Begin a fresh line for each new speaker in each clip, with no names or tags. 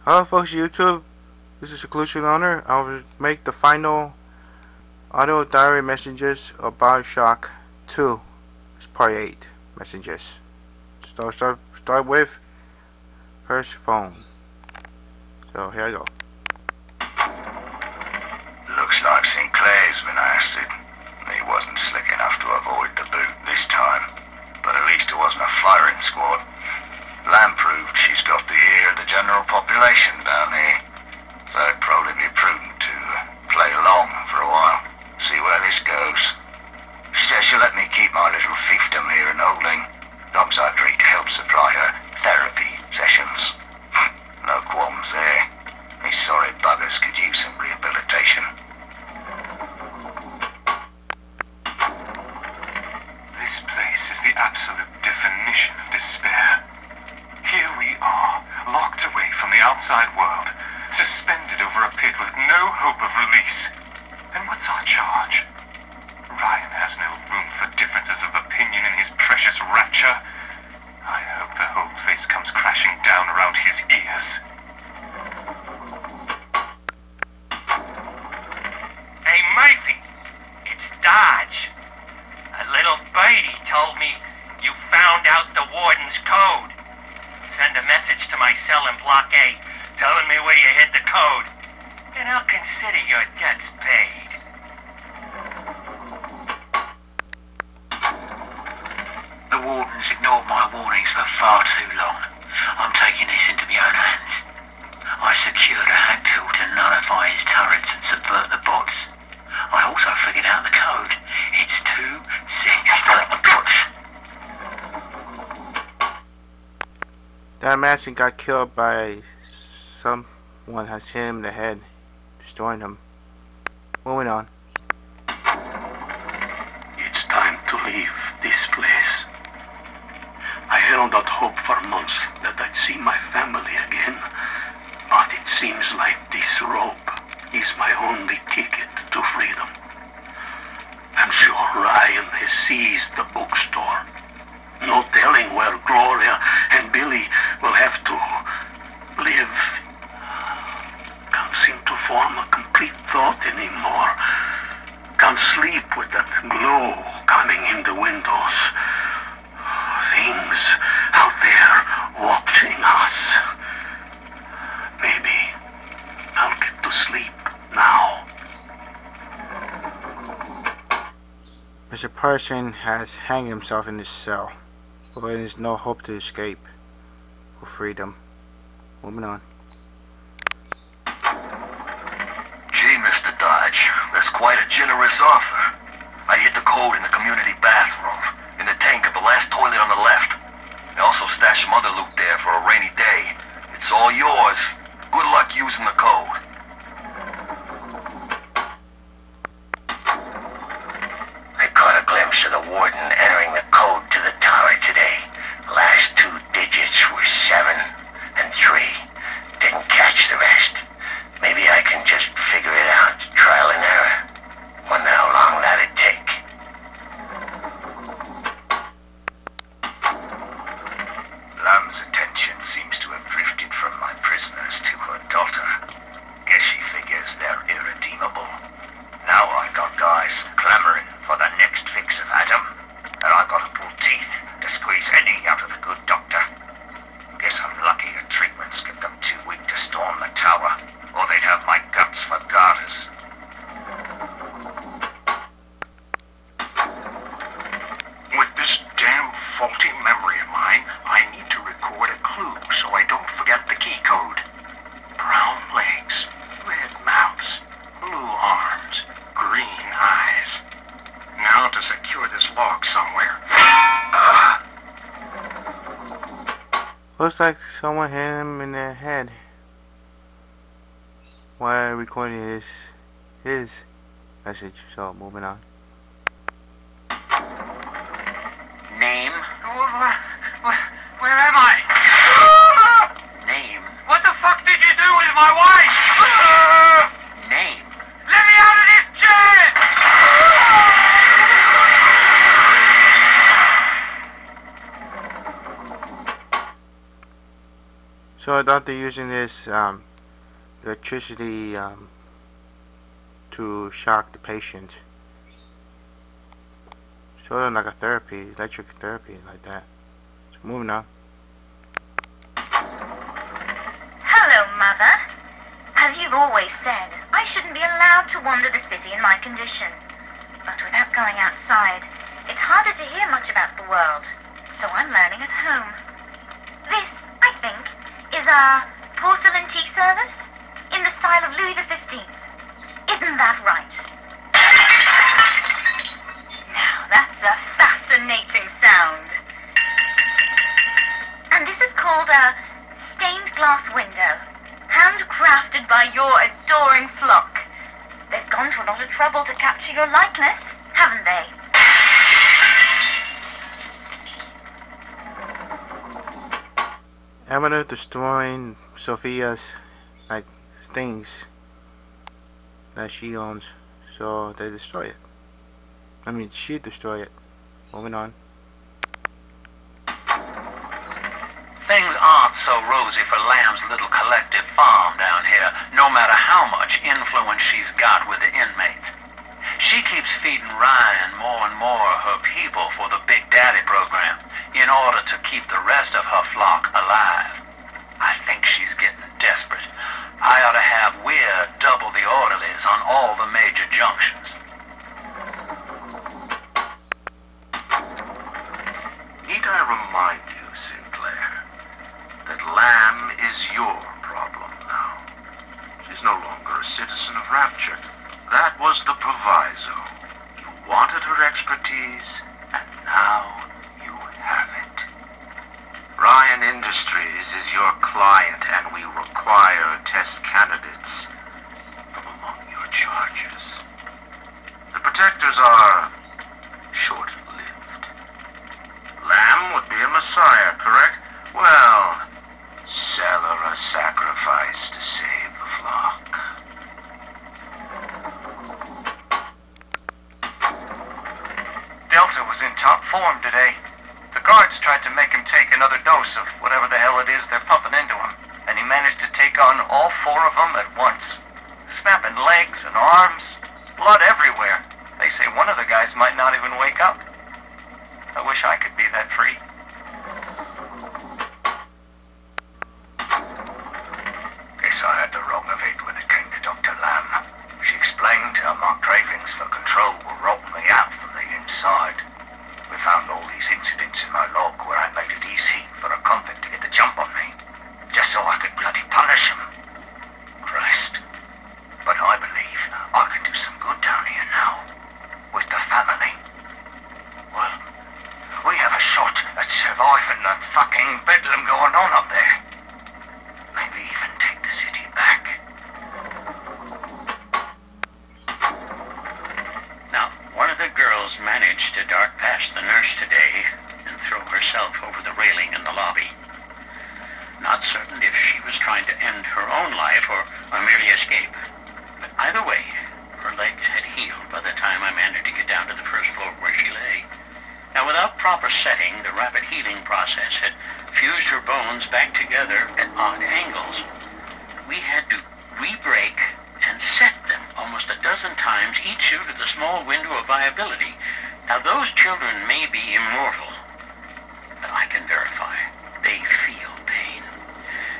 Hello folks, YouTube. This is Seclusion Owner. I will make the final audio diary messages of Bioshock 2. It's part 8 messages. Start with first phone. So here I go.
Looks like Sinclair's been ousted. He wasn't slick enough to avoid the boot this time. But at least it wasn't a firing squad. Lamb proved she's got the ear of the general population down here. So it'd probably be prudent to play along for a while. See where this goes. She says she'll let me keep my little fiefdom here in Olding. Long as I agree to help supply her therapy sessions. No qualms there. These sorry buggers could use some rehabilitation.
This place is the absolute definition of despair. Here we are, locked away from the outside world, suspended over a pit with no hope of release. And what's our charge? Ryan has no room for differences of opinion in his precious rapture. I hope the whole place comes crashing down around his ears.
Hey, Murphy, it's Dodge. A little birdie told me you found out the warden's code. Send a message to my cell in Block A, telling me where you hid the code, and I'll consider your debts paid.
The warden's ignored my warnings for far too long. I'm taking this into my own hands. I secured a hack tool to nullify his turrets and subvert the bots. I also figured out the code. It's 2-6.
That Madison got killed by someone has hit him in the head, destroying him. Moving on.
It's time to leave this place. I held out hope for months that I'd see my family again, but it seems like this rope is my only ticket to freedom. I'm sure Ryan has seized the bookstore. No telling where Gloria and Billy will have to live. Can't seem to form a complete thought anymore. Can't sleep with that glow coming in the windows. Things out there watching us. Maybe I'll get to sleep now.
Mr. Person has hanged himself in his cell, but there is no hope to escape for freedom. Moving on.
Gee, Mr. Dodge, that's quite a generous offer. I hid the code in the community bathroom, in the tank of the last toilet on the left. I also stashed some other loot there for a rainy day. It's all yours. Good luck using the code. I caught a glimpse of the warden entering the code to the tower today. Last 2 digits were 7 and 3. Didn't catch the rest. Maybe I can just figure it out, trial and error. Wonder how long that'd take. Lamb's attention seems to have drifted from my prisoners to her daughter. Guess she figures they're irredeemable. Now I got guys clamoring for the next fix of Adam, and I gotta pull teeth to squeeze any out of the good doctor. Guess I'm lucky her treatments kept them too weak to storm the tower, or they'd have my guts for garters.
With this damn faulty memory of mine, I need to record a clue so I don't forget the key code. Brown legs, red mouths, blue arms, green eyes. Now to secure this log somewhere.
Looks like someone hit him in the head while recording his message. So moving on.
Name?
Where am I?
Name?
What the fuck did you do with my wife?
Name?
Let me out of this chair!
So doctor using this electricity to shock the patient. Sort of like a therapy, electric therapy, like that. So moving on.
Hello, Mother. As you've always said, I shouldn't be allowed to wander the city in my condition. But without going outside, it's harder to hear much about the world. So I'm learning at home. This, I think, is a porcelain tea service in the style of Louis XV. Isn't that right? Now, that's a fascinating sound. And this is called a stained glass window, handcrafted by your adoring flock. They've gone to a lot of trouble to capture your likeness, haven't they?
Avenue destroying Sophia's like things that she owns, so they destroy it. I mean, she destroy it. Moving on.
Things aren't so rosy for Lamb's little collective farm down here, no matter how much influence she's got with the inmates. She keeps feeding Ryan more and more of her people for the Big Daddy program in order to keep the rest of her flock alive. I think she's getting desperate. I ought to have Weir double the orderlies on all the major junctions.
Need I remind you, Sinclair, that Lamb is your problem now. She's no longer a citizen of Rapture. That was the proviso. You wanted her expertise, and now you have it. Ryan Industries is your client, and we require test candidates from among your charges. The protectors are short-lived. Lamb would be a messiah, correct? Well, sell her a sacrifice to save the flock.
Delta was in top form today. The guards tried to make him take another dose of whatever the hell it is they're pumping into him, and he managed to take on all 4 of them at once. Snapping legs and arms, blood everywhere. They say one of the guys might not even wake up. I wish I could be that free.
Guess I had the wrong of it when it came to Dr. Lamb. She explained my cravings for control were rotting me out from the inside. We found all these incidents in my log where I made it easy for a convict to get the jump on me, just so I could bloody punish him. Christ. But I believe I can do some good down here now, with the family. Well, we have a shot at surviving the fucking bedlam going on up there. Maybe even take the city back.
Now, one of the girls managed to dart past the nurse today and throw herself over the railing in the lobby. Not certain if she was trying to end her own life or merely escape. But either way, her legs had healed by the time I managed to get down to the first floor where she lay. Now, without proper setting, the rapid healing process had fused her bones back together at odd angles. We had to re-break and set them almost a dozen times, each due to the small window of viability. Now, those children may be immortal, but I can verify they feel pain.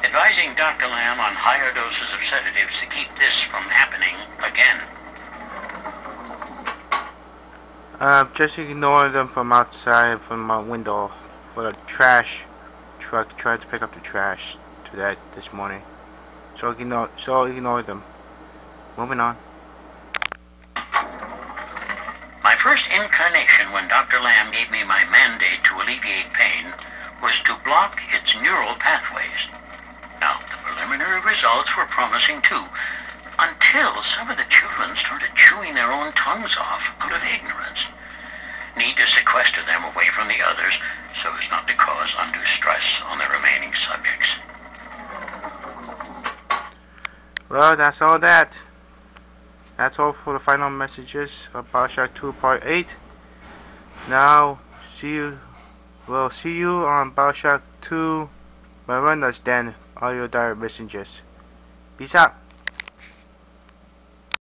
Advising Dr. Lamb on higher doses of sedatives to keep this from happening again.
Just ignore them from outside, from my window, for the trash truck tried to pick up the trash this morning. So ignore them. Moving on.
My first incarnation when Dr. Lamb gave me my mandate to alleviate pain was to block its neural pathways. Now, the preliminary results were promising too, until some of the children started chewing their own tongues off out of ignorance. Need to sequester them away from the others so as not to cause undue stress on the remaining subjects.
Well, that's all that. That's all for the final messages of Bioshock 2 Part 8. Now, we'll see you on Bioshock 2 Miranda's Den audio diary messages. Peace out.